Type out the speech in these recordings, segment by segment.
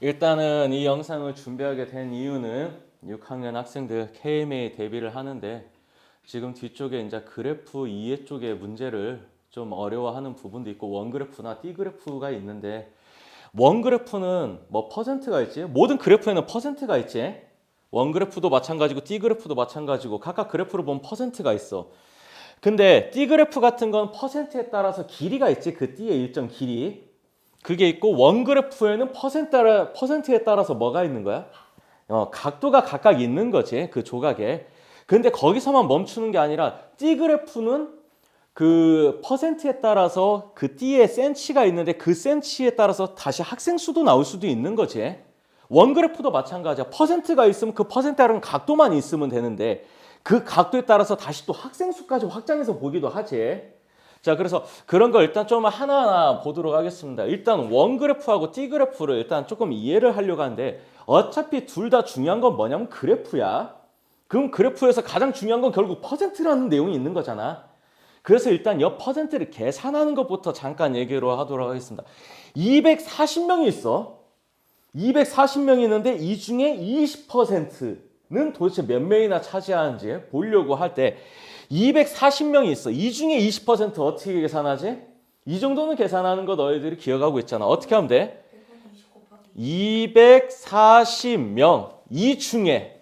일단은 이 영상을 준비하게 된 이유는 6학년 학생들 KMA 대비를 하는데 지금 뒤쪽에 이제 그래프 이해 쪽의 문제를 좀 어려워하는 부분도 있고 원그래프나 D그래프가 있는데 원그래프는 뭐 퍼센트가 있지? 모든 그래프에는 퍼센트가 있지? 원그래프도 마찬가지고 D그래프도 마찬가지고 각각 그래프를 보면 퍼센트가 있어. 근데 D그래프 같은 건 퍼센트에 따라서 길이가 있지? 그 D의 일정 길이. 그게 있고 원그래프에는 퍼센트에 따라서 뭐가 있는 거야? 각도가 각각 있는 거지. 그 조각에. 근데 거기서만 멈추는 게 아니라 D그래프는 그 퍼센트에 따라서 그 D의 센치가 있는데 그 센치에 따라서 다시 학생 수도 나올 수도 있는 거지. 원그래프도 마찬가지야. 퍼센트가 있으면 그 퍼센트라는 각도만 있으면 되는데 그 각도에 따라서 다시 또 학생 수까지 확장해서 보기도 하지. 자, 그래서 그런 거 일단 좀 하나하나 보도록 하겠습니다. 일단 원그래프하고 D그래프를 일단 조금 이해를 하려고 하는데 어차피 둘 다 중요한 건 뭐냐면 그래프야. 그럼 그래프에서 가장 중요한 건 결국 퍼센트라는 내용이 있는 거잖아. 그래서 일단 이 퍼센트를 계산하는 것부터 잠깐 얘기로 하도록 하겠습니다. 240명이 있어. 240명이 있는데 이 중에 20%는 도대체 몇 명이나 차지하는지 보려고 할 때 240명이 있어. 이 중에 20% 어떻게 계산하지? 이 정도는 계산하는 거 너희들이 기억하고 있잖아. 어떻게 하면 돼? 240명 이 중에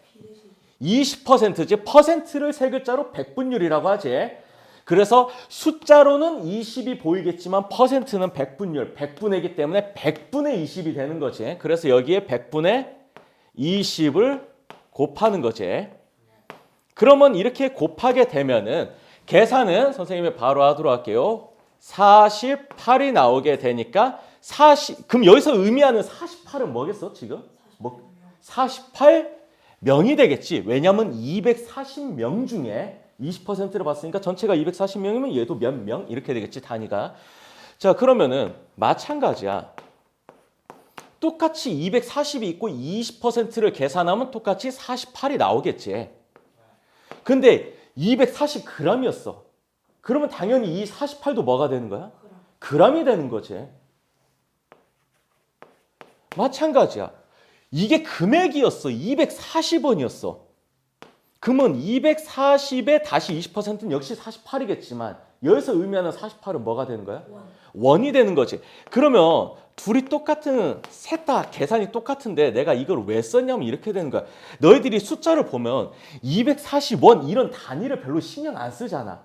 20%지 퍼센트를 세 글자로 백분율이라고 하지. 그래서 숫자로는 20이 보이겠지만 퍼센트는 백분율, 100분의이기 때문에 100분의 20이 되는 거지. 그래서 여기에 100분의 20을 곱하는 거지. 그러면 이렇게 곱하게 되면은 계산은 선생님이 바로 하도록 할게요. 48이 나오게 되니까 그럼 여기서 의미하는 48은 뭐겠어 지금? 48명이 되겠지. 왜냐면 240명 중에 20%를 봤으니까 전체가 240명이면 얘도 몇 명? 이렇게 되겠지 단위가. 자, 그러면은 마찬가지야. 똑같이 240이 있고 20%를 계산하면 똑같이 48이 나오겠지. 근데 240g이었어. 그러면 당연히 이 48도 뭐가 되는 거야? g이 되는 거지. 마찬가지야. 이게 금액이었어. 240원이었어. 그러면 240에 다시 20%는 역시 48이겠지만 여기서 의미하는 48은 뭐가 되는 거야? 원이 되는 거지. 그러면 둘이 똑같은 셋 다 계산이 똑같은데 내가 이걸 왜 썼냐면 이렇게 되는 거야. 너희들이 숫자를 보면 240원 이런 단위를 별로 신경 안 쓰잖아.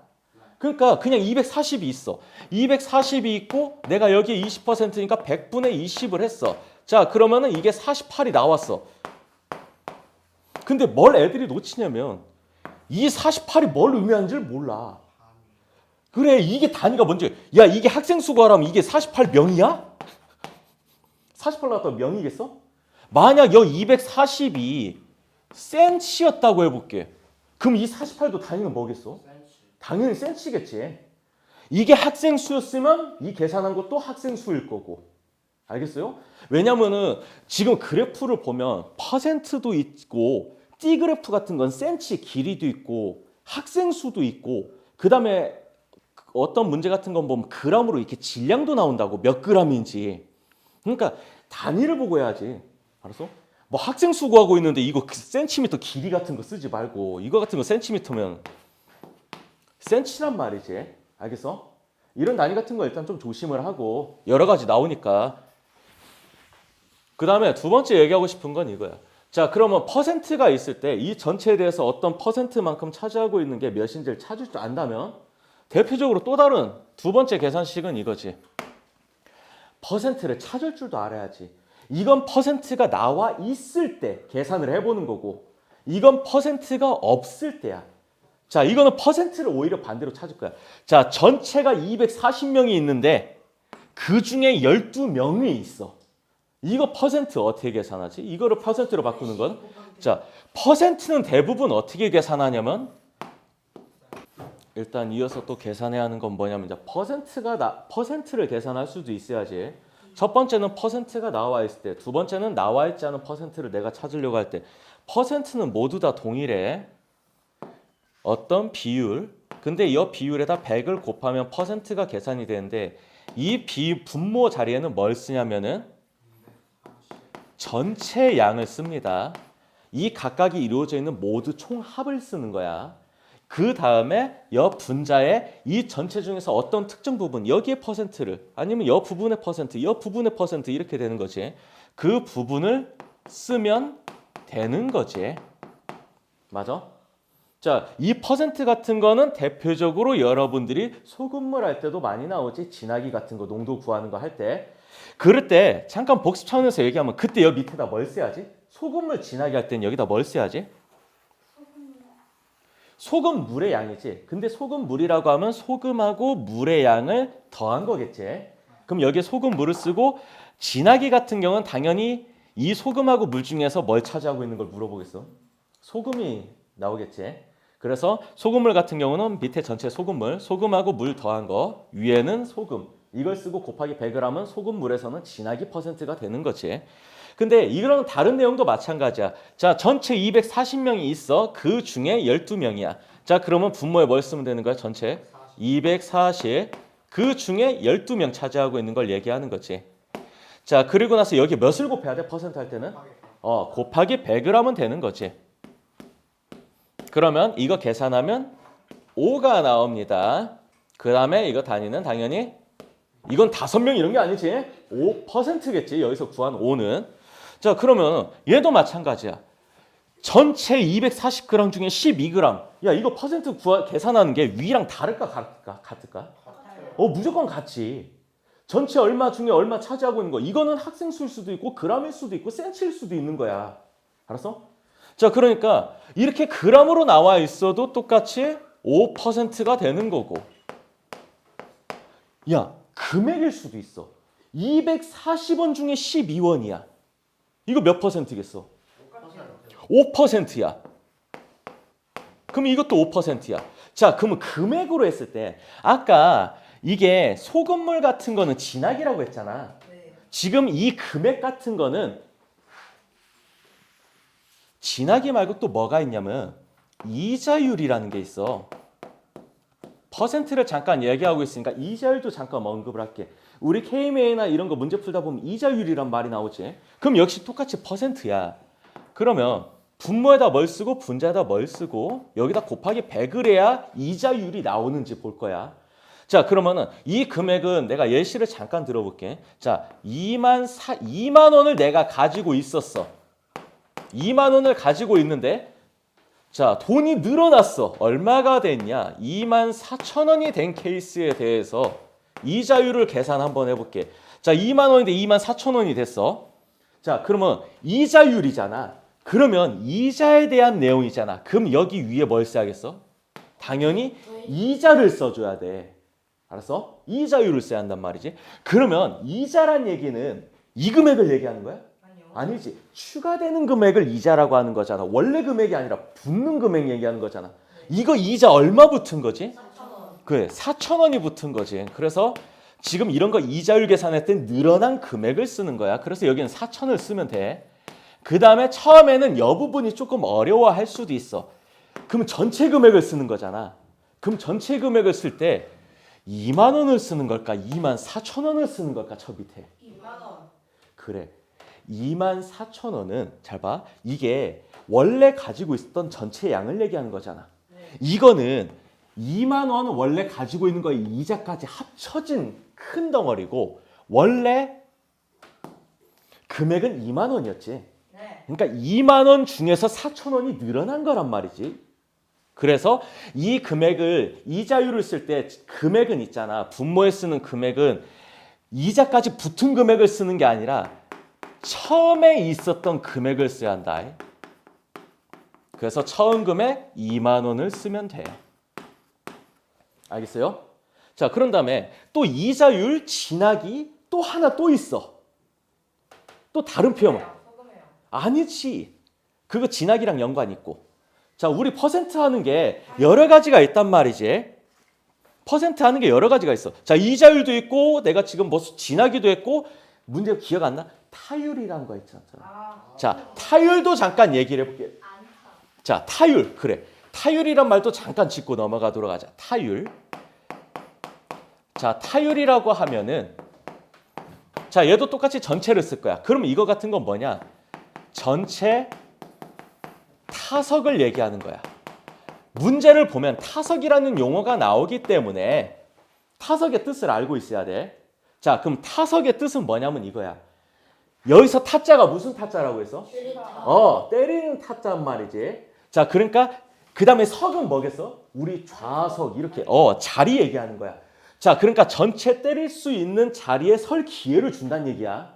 그러니까 그냥 240이 있어. 240이 있고 내가 여기에 20%니까 100분의 20을 했어. 자, 그러면은 이게 48이 나왔어. 근데 뭘 애들이 놓치냐면 이 48이 뭘 의미하는지를 몰라. 그래, 이게 단위가 뭔지. 야, 이게 학생 수거하라면 이게 48명이야? 48 나왔다고 명이겠어? 만약 여기 240이 센치였다고 해볼게. 그럼 이 48도 단위는 뭐겠어? 당연히 센치겠지. 이게 학생 수였으면 이 계산한 것도 학생 수일 거고. 알겠어요? 왜냐면은 지금 그래프를 보면 퍼센트도 있고 D그래프 같은 건 센치 길이도 있고 학생 수도 있고 그 다음에 어떤 문제 같은 건 보면 그램으로 이렇게 질량도 나온다고 몇 그램인지. 그러니까 단위를 보고 해야지. 알았어? 뭐 학생 수 구하고 있는데 이거 센티미터 길이 같은 거 쓰지 말고 이거 같은 거 센티미터면 센치란 말이지. 알겠어? 이런 단위 같은 거 일단 좀 조심을 하고 여러 가지 나오니까. 그 다음에 두 번째 얘기하고 싶은 건 이거야. 자, 그러면 퍼센트가 있을 때 이 전체에 대해서 어떤 퍼센트만큼 차지하고 있는 게 몇인지를 찾을 줄 안다면 대표적으로 또 다른 두 번째 계산식은 이거지. 퍼센트를 찾을 줄도 알아야지. 이건 퍼센트가 나와 있을 때 계산을 해보는 거고 이건 퍼센트가 없을 때야. 자, 이거는 퍼센트를 오히려 반대로 찾을 거야. 자, 전체가 240명이 있는데 그 중에 12명이 있어. 이거 퍼센트 어떻게 계산하지? 이거를 퍼센트로 바꾸는 건 자, 퍼센트는 대부분 어떻게 계산하냐면 일단 이어서 또 계산해야 하는 건 뭐냐면 이제 퍼센트를 계산할 수도 있어야지. 첫 번째는 퍼센트가 나와 있을 때, 두 번째는 나와 있지 않은 퍼센트를 내가 찾으려고 할 때 퍼센트는 모두 다 동일해. 어떤 비율. 근데 이 비율에다 100을 곱하면 퍼센트가 계산이 되는데 이 분모 자리에는 뭘 쓰냐면은 전체 양을 씁니다. 이 각각이 이루어져 있는 모두 총합을 쓰는 거야. 그 다음에 여 분자의 이 전체 중에서 어떤 특정 부분, 여기에 퍼센트를 아니면 여 부분의 퍼센트, 여 부분의 퍼센트 이렇게 되는 거지. 그 부분을 쓰면 되는 거지. 맞아? 자, 이 퍼센트 같은 거는 대표적으로 여러분들이 소금물 할 때도 많이 나오지. 진하기 같은 거 농도 구하는 거 할 때. 그럴 때 잠깐 복습 차원에서 얘기하면 그때 여기 밑에다 뭘 써야지? 소금물 진하게 할 땐 여기다 뭘 써야지? 소금물의 양이지. 근데 소금물이라고 하면 소금하고 물의 양을 더한 거겠지. 그럼 여기에 소금물을 쓰고 진하기 같은 경우는 당연히 이 소금하고 물 중에서 뭘 차지하고 있는 걸 물어보겠어? 소금이 나오겠지. 그래서 소금물 같은 경우는 밑에 전체 소금물, 소금하고 물 더한 거, 위에는 소금. 이걸 쓰고 곱하기 100을 하면 소금물에서는 진하기 퍼센트가 되는 거지. 근데 이거랑 다른 내용도 마찬가지야. 자, 전체 240명이 있어. 그 중에 12명이야. 자, 그러면 분모에 뭘 쓰면 되는 거야? 전체 240. 그 중에 12명 차지하고 있는 걸 얘기하는 거지. 자, 그리고 나서 여기 몇을 곱해야 돼? 퍼센트 할 때는? 곱하기 100을 하면 되는 거지. 그러면 이거 계산하면 5가 나옵니다. 그 다음에 이거 단위는 당연히 이건 5명 이런 게 아니지. 5%겠지. 여기서 구한 5는. 자, 그러면 얘도 마찬가지야. 전체 240g 중에 12g. 야, 이거 퍼센트 계산하는 게 위랑 다를까 같을까? 무조건 같지. 전체 얼마 중에 얼마 차지하고 있는 거. 이거는 학생 수일 수도 있고 g일 수도 있고 센치일 수도 있는 거야. 알았어? 자, 그러니까 이렇게 g으로 나와 있어도 똑같이 5%가 되는 거고. 야, 금액일 수도 있어. 240원 중에 12원이야. 이거 몇 퍼센트겠어? 5%야. 그럼 이것도 5%야. 자, 그러면 금액으로 했을 때 아까 이게 소금물 같은 거는 진하기라고 했잖아. 지금 이 금액 같은 거는 진하기 말고 또 뭐가 있냐면 이자율이라는 게 있어. 퍼센트를 잠깐 얘기하고 있으니까 이자율도 잠깐 언급을 할게. 우리 KMA나 이런 거 문제 풀다 보면 이자율이란 말이 나오지. 그럼 역시 똑같이 퍼센트야. 그러면 분모에다 뭘 쓰고 분자에다 뭘 쓰고 여기다 곱하기 100을 해야 이자율이 나오는지 볼 거야. 자, 그러면은 이 금액은 내가 예시를 잠깐 들어볼게. 자, 2만 원을 내가 가지고 있었어. 2만 원을 가지고 있는데 자, 돈이 늘어났어. 얼마가 됐냐? 24,000원이 된 케이스에 대해서 이자율을 계산 한번 해볼게. 자, 2만 원인데 24,000원이 됐어. 자, 그러면 이자율이잖아. 그러면 이자에 대한 내용이잖아. 그럼 여기 위에 뭘 써야겠어? 당연히 이자를 써줘야 돼. 알았어? 이자율을 써야 한단 말이지. 그러면 이자란 얘기는 이 금액을 얘기하는 거야? 아니지. 추가되는 금액을 이자라고 하는 거잖아. 원래 금액이 아니라 붙는 금액 얘기하는 거잖아. 이거 이자 얼마 붙은 거지? 4,000원. 그래, 4,000원이 붙은 거지. 그래서 지금 이런 거 이자율 계산할 땐 늘어난 금액을 쓰는 거야. 그래서 여기는 4,000을 쓰면 돼. 그 다음에 처음에는 여 부분이 조금 어려워할 수도 있어. 그럼 전체 금액을 쓰는 거잖아. 그럼 전체 금액을 쓸 때 2만 원을 쓰는 걸까? 24,000원을 쓰는 걸까? 저 밑에. 2만 원. 그래. 24,000원은 잘 봐. 이게 원래 가지고 있었던 전체 양을 얘기하는 거잖아. 이거는 2만 원은 원래 가지고 있는 거에 이자까지 합쳐진 큰 덩어리고 원래 금액은 2만 원이었지. 그러니까 2만 원 중에서 4,000원이 늘어난 거란 말이지. 그래서 이 금액을 이자율을 쓸 때 금액은 있잖아. 분모에 쓰는 금액은 이자까지 붙은 금액을 쓰는 게 아니라 처음에 있었던 금액을 써야 한다. 그래서 처음 금액 2만 원을 쓰면 돼. 알겠어요? 자, 그런 다음에 또 이자율 진하기 또 하나 또 있어. 또 다른 표현. 아니지. 그거 진하기랑 연관 있고. 자, 우리 퍼센트 하는 게 여러 가지가 있단 말이지. 퍼센트 하는 게 여러 가지가 있어. 자, 이자율도 있고 내가 지금 뭐 진하기도 했고 문제 기억 안 나? 타율이라는 거 있잖아. 자, 타율도 잠깐 얘기를 해볼게. 자, 타율. 그래. 타율이란 말도 잠깐 짚고 넘어가도록 하자. 타율. 자, 타율이라고 하면은 자, 얘도 똑같이 전체를 쓸 거야. 그럼 이거 같은 건 뭐냐? 전체 타석을 얘기하는 거야. 문제를 보면 타석이라는 용어가 나오기 때문에 타석의 뜻을 알고 있어야 돼. 자, 그럼 타석의 뜻은 뭐냐면 이거야. 여기서 타자가 무슨 타자라고 했어? 때리는 타자란 말이지. 자, 그러니까 그 다음에 석은 뭐겠어? 우리 좌석 이렇게 자리 얘기하는 거야. 자, 그러니까 전체 때릴 수 있는 자리에 설 기회를 준다는 얘기야.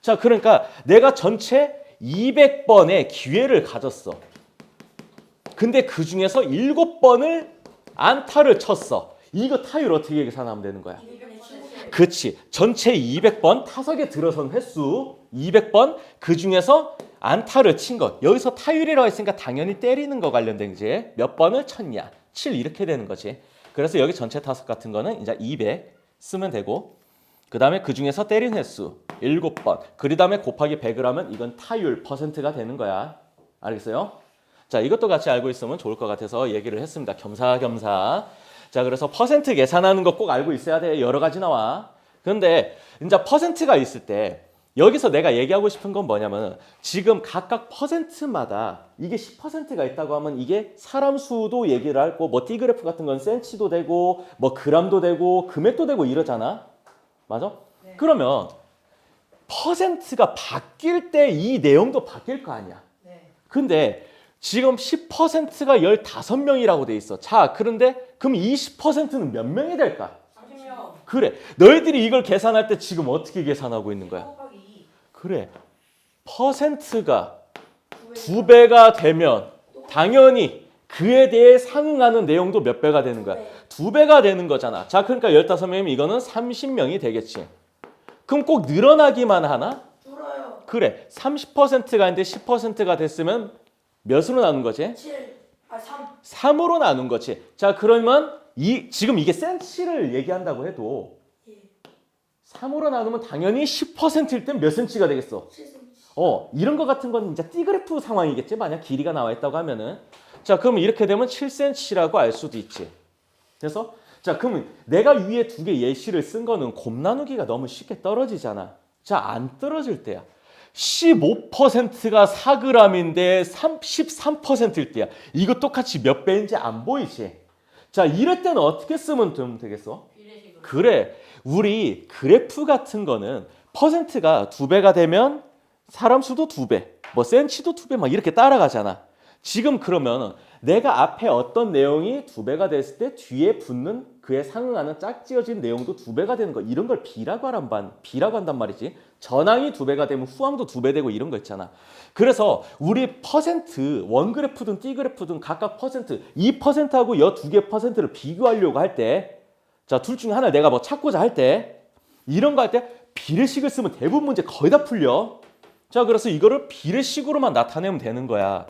자, 그러니까 내가 전체 200번의 기회를 가졌어. 근데 그 중에서 7번을 안타를 쳤어. 이거 타율 어떻게 계산하면 되는 거야? 그치. 전체 200번 타석에 들어선 횟수 200번 그 중에서 안타를 친 것. 여기서 타율이라고 했으니까 당연히 때리는 거 관련된 거지. 몇 번을 쳤냐. 7 이렇게 되는 거지. 그래서 여기 전체 타석 같은 거는 이제 200 쓰면 되고 그 다음에 그 중에서 때린 횟수 7번. 그 다음에 곱하기 100을 하면 이건 타율 %가 되는 거야. 알겠어요? 자, 이것도 같이 알고 있으면 좋을 것 같아서 얘기를 했습니다. 겸사겸사. 자, 그래서 퍼센트 계산하는 거 꼭 알고 있어야 돼. 여러 가지 나와. 그런데 이제 퍼센트가 있을 때 여기서 내가 얘기하고 싶은 건 뭐냐면 지금 각각 퍼센트마다 이게 10%가 있다고 하면 이게 사람 수도 얘기를 하고 뭐 T그래프 같은 건 센치도 되고 뭐 그람도 되고 금액도 되고 이러잖아. 맞아? 네. 그러면 퍼센트가 바뀔 때 이 내용도 바뀔 거 아니야. 네. 근데 지금 10%가 15명이라고 돼 있어. 자, 그런데 그럼 이 10%는 몇 명이 될까? 30명. 그래. 너희들이 이걸 계산할 때 지금 어떻게 계산하고 있는 거야? 그래. 퍼센트가 2배가 되면 당연히 그에 대해 상응하는 내용도 몇 배가 되는 거야? 2배가 되는 거잖아. 자, 그러니까 15명이면 이거는 30명이 되겠지. 그럼 꼭 늘어나기만 하나? 줄어요. 그래. 30%가 있는데 10%가 됐으면 몇으로 나눈 거지? 3. 3으로 나눈 거지. 자, 그러면 지금 이게 센치를 얘기한다고 해도 3으로 나누면 당연히 10%일 땐 몇 센치가 되겠어? 7cm. 이런 거 같은 건 이제 T그래프 상황이겠지. 만약 길이가 나와 있다고 하면은. 자, 그럼 이렇게 되면 7cm라고 알 수도 있지. 그래서 자, 그러면 내가 위에 두 개 예시를 쓴 거는 곱 나누기가 너무 쉽게 떨어지잖아. 자, 안 떨어질 때야. 15%가 4g인데 13%일 때야. 이거 똑같이 몇 배인지 안 보이지? 자, 이럴 때는 어떻게 쓰면 되겠어? 그래. 우리 그래프 같은 거는 퍼센트가 2배가 되면 사람 수도 2배, 뭐 센치도 2배 막 이렇게 따라가잖아. 지금 그러면 내가 앞에 어떤 내용이 2배가 됐을 때 뒤에 붙는 그에 상응하는 짝지어진 내용도 2배가 되는 거. 이런 걸 B라고 한단 말이지. 전항이 2배가 되면 후항도 2배 되고 이런 거 있잖아. 그래서 우리 퍼센트, 원그래프든 T그래프든 각각 퍼센트, 이 퍼센트하고 이 두 개 퍼센트를 비교하려고 할 때 자, 둘 중에 하나를 내가 뭐 찾고자 할 때 이런 거 할 때 비례식을 쓰면 대부분 문제 거의 다 풀려. 자, 그래서 이거를 비례식으로만 나타내면 되는 거야.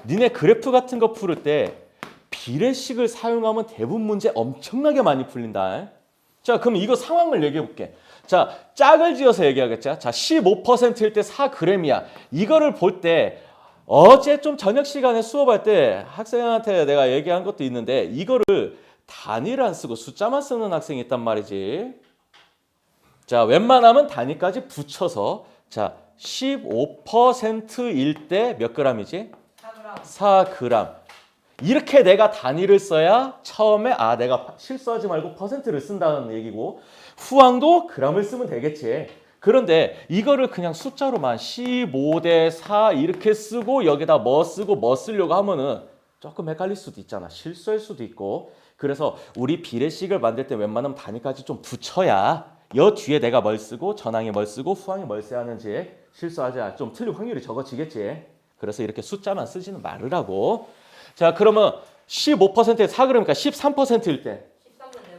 니네 그래프 같은 거 풀을 때 비례식을 사용하면 대부분 문제 엄청나게 많이 풀린다. 자, 그럼 이거 상황을 얘기해 볼게. 자, 짝을 지어서 얘기하겠죠. 자, 15%일 때 4g이야. 이거를 볼 때 어제 좀 저녁 시간에 수업할 때 학생한테 내가 얘기한 것도 있는데 이거를 단위를 안 쓰고 숫자만 쓰는 학생이 있단 말이지. 자, 웬만하면 단위까지 붙여서 자, 15%일 때 몇 g이지? 4g. 이렇게 내가 단위를 써야 처음에 내가 실수하지 말고 퍼센트를 쓴다는 얘기고 후항도 g을 쓰면 되겠지. 그런데 이거를 그냥 숫자로만 15대 4 이렇게 쓰고 여기다 뭐 쓰고 뭐 쓰려고 하면은 조금 헷갈릴 수도 있잖아. 실수할 수도 있고. 그래서 우리 비례식을 만들 때 웬만하면 단위까지 좀 붙여야 여 뒤에 내가 뭘 쓰고 전항에 뭘 쓰고 후항에 뭘 써야 하는지 실수하지 좀 틀릴 확률이 적어지겠지. 그래서 이렇게 숫자만 쓰지는 말으라고. 자, 그러면 15%에 4g이니까 13%일 때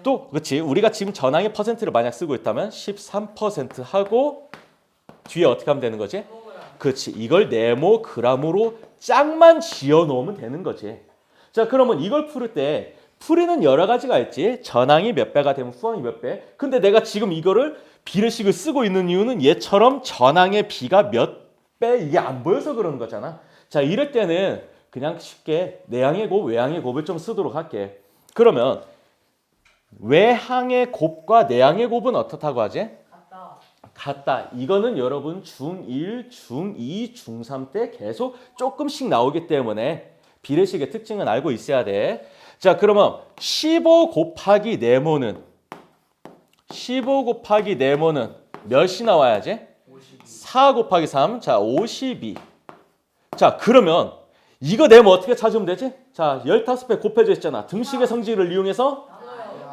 또 그렇지. 우리가 지금 전항의 퍼센트를 만약 쓰고 있다면 13% 하고 뒤에 어떻게 하면 되는 거지? 그렇지. 이걸 네모 그람으로 짝만 지어 놓으면 되는 거지. 자, 그러면 이걸 풀을 때 풀이는 여러 가지가 있지. 전항이 몇 배가 되면 후항이 몇 배. 근데 내가 지금 이거를 비례식을 쓰고 있는 이유는 얘처럼 전항의 비가 몇 배 이게 안 보여서 그러는 거잖아. 자, 이럴 때는 그냥 쉽게 내항의 곱, 외항의 곱을 좀 쓰도록 할게. 그러면 외항의 곱과 내항의 곱은 어떻다고 하지? 같다. 이거는 여러분 중1, 중2, 중3 때 계속 조금씩 나오기 때문에 비례식의 특징은 알고 있어야 돼. 자, 그러면 15 곱하기 네모는 15 곱하기 네모는 몇이 나와야지? 4 곱하기 3. 자, 52. 자, 그러면 이거 네모 어떻게 찾으면 되지? 자, 15배 곱해져 있잖아. 등식의 성질을 이용해서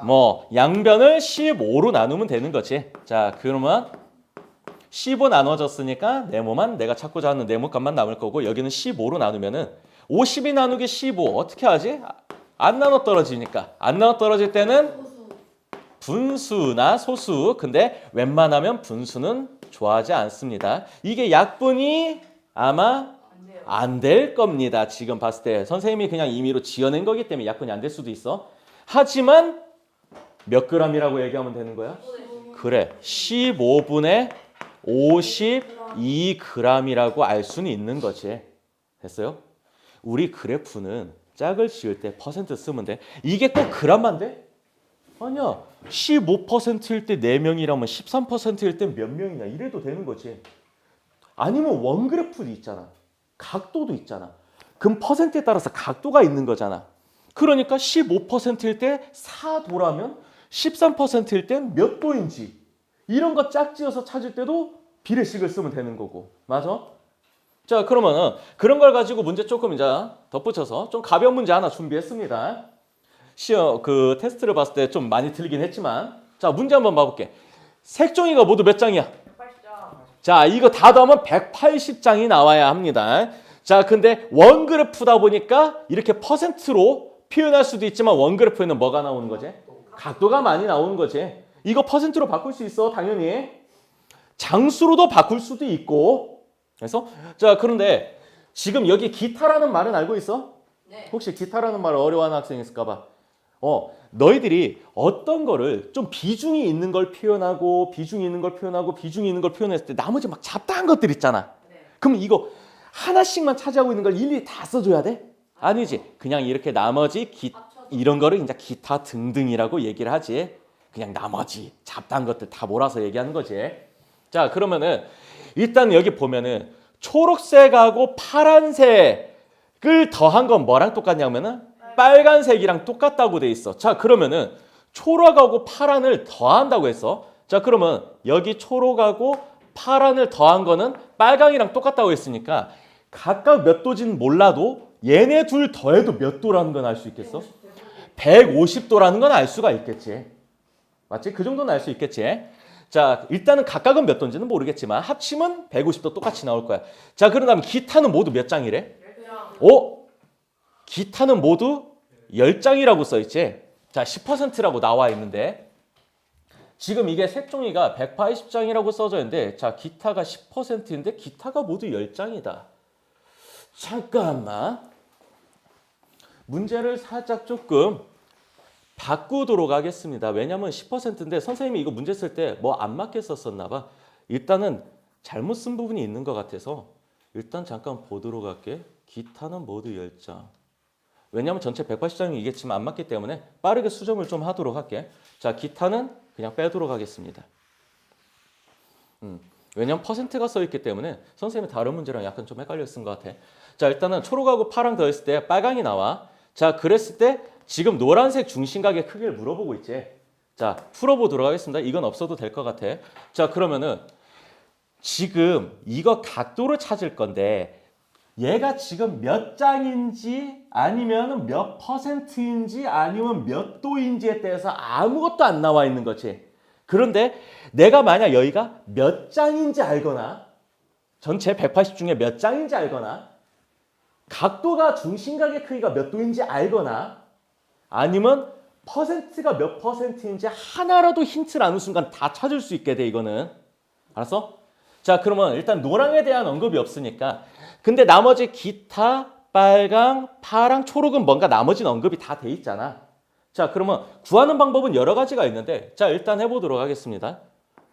뭐 양변을 15로 나누면 되는 거지. 자, 그러면 15 나눠졌으니까 네모만 내가 찾고자 하는 네모 값만 남을 거고 여기는 15로 나누면은 52 나누기 15 어떻게 하지? 안 나눠 떨어지니까. 안 나눠 떨어질 때는 분수나 소수. 근데 웬만하면 분수는 좋아하지 않습니다. 이게 약분이 아마 안 될 겁니다. 지금 봤을 때 선생님이 그냥 임의로 지어낸 거기 때문에 약분이 안 될 수도 있어. 하지만 몇 g이라고 얘기하면 되는 거야? 그래, 15분의 52g이라고 알 수는 있는 거지. 됐어요? 우리 그래프는 짝을 지을 때 퍼센트 쓰면 돼. 이게 꼭 g만 돼? 아니야. 15%일 때 4명이라면 13%일 때 몇 명이냐 이래도 되는 거지. 아니면 원그래프도 있잖아. 각도도 있잖아. 그럼 퍼센트에 따라서 각도가 있는 거잖아. 그러니까 15%일 때 4도라면 13%일 땐 몇 도인지 이런 거 짝지어서 찾을 때도 비례식을 쓰면 되는 거고. 맞아? 자, 그러면은 그런 걸 가지고 문제 조금 이제 덧붙여서 좀 가벼운 문제 하나 준비했습니다. 시험 그 테스트를 봤을 때 좀 많이 틀리긴 했지만 자, 문제 한번 봐볼게. 색종이가 모두 몇 장이야? 180장. 자, 이거 다 더하면 180장이 나와야 합니다. 자, 근데 원그래프다 보니까 이렇게 퍼센트로 표현할 수도 있지만 원그래프에는 뭐가 나오는 거지? 각도가 많이 나오는 거지. 이거 퍼센트로 바꿀 수 있어, 당연히. 장수로도 바꿀 수도 있고. 그래서 자, 그런데 지금 여기 기타라는 말은 알고 있어? 네. 혹시 기타라는 말을 어려워하는 학생이 있을까 봐. 너희들이 어떤 거를 좀 비중이 있는 걸 표현하고 비중이 있는 걸 표현하고 비중이 있는 걸 표현했을 때 나머지 막 잡다한 것들 있잖아. 네. 그럼 이거 하나씩만 차지하고 있는 걸 일일이 다 써줘야 돼? 아니지. 그냥 이렇게 나머지 이런 거를 이제 기타 등등이라고 얘기를 하지. 그냥 나머지 잡다한 것들 다 몰아서 얘기하는 거지. 자, 그러면은 일단 여기 보면은 초록색하고 파란색을 더한 건 뭐랑 똑같냐면은 빨간색이랑 똑같다고 돼 있어. 자, 그러면은 초록하고 파란을 더한다고 했어. 자, 그러면 여기 초록하고 파란을 더한 거는 빨강이랑 똑같다고 했으니까 각각 몇 도지는 몰라도 얘네 둘 더해도 몇 도라는 건 알 수 있겠어? 150도라는 건 알 수가 있겠지. 맞지? 그 정도는 알 수 있겠지. 자, 일단은 각각은 몇 도인지는 모르겠지만 합치면 150도 똑같이 나올 거야. 자, 그러면 기타는 모두 몇 장이래? 10장. 기타는 모두 10장이라고 써있지. 자, 10%라고 나와 있는데 지금 이게 색종이가 180장이라고 써져 있는데 자, 기타가 10%인데 기타가 모두 10장이다. 잠깐만. 문제를 살짝 조금 바꾸도록 하겠습니다. 왜냐면 10%인데 선생님이 이거 문제 쓸 때 뭐 안 맞게 썼었나 봐. 일단은 잘못 쓴 부분이 있는 것 같아서 일단 잠깐 보도록 할게. 기타는 모두 10장. 왜냐면 전체 180장이겠지만 안 맞기 때문에 빠르게 수정을 좀 하도록 할게. 자, 기타는 그냥 빼도록 하겠습니다. 왜냐면 퍼센트가 써있기 때문에 선생님이 다른 문제랑 약간 좀 헷갈려 쓴 것 같아. 자, 일단은 초록하고 파랑 더했을 때 빨강이 나와. 자, 그랬을 때 지금 노란색 중심각의 크기를 물어보고 있지. 자, 풀어보도록 하겠습니다. 이건 없어도 될 것 같아. 자, 그러면은 지금 이거 각도를 찾을 건데 얘가 지금 몇 장인지 아니면 몇 퍼센트인지 아니면 몇 도인지에 대해서 아무것도 안 나와 있는 거지. 그런데 내가 만약 여기가 몇 장인지 알거나 전체 180 중에 몇 장인지 알거나 각도가 중심각의 크기가 몇 도인지 알거나 아니면 퍼센트가 몇 퍼센트인지 하나라도 힌트를 아는 순간 다 찾을 수 있게 돼, 이거는. 알았어? 자, 그러면 일단 노랑에 대한 언급이 없으니까 근데 나머지 기타, 빨강, 파랑, 초록은 뭔가 나머지는 언급이 다 돼 있잖아. 자, 그러면 구하는 방법은 여러 가지가 있는데 자, 일단 해보도록 하겠습니다.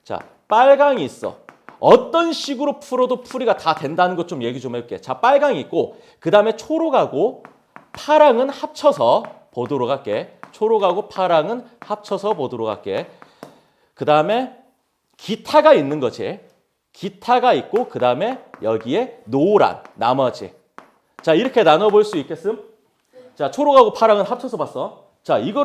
자, 빨강이 있어. 어떤 식으로 풀어도 풀이가 다 된다는 것 좀 얘기 좀 해볼게. 자, 빨강이 있고 그 다음에 초록하고 파랑은 합쳐서 보도록 할게. 초록하고 파랑은 합쳐서 보도록 할게. 그 다음에 기타가 있는 거지. 기타가 있고 그 다음에 여기에 노란 나머지. 자 이렇게 나눠볼 수 있겠음? 자 초록하고 파랑은 합쳐서 봤어. 자 이거를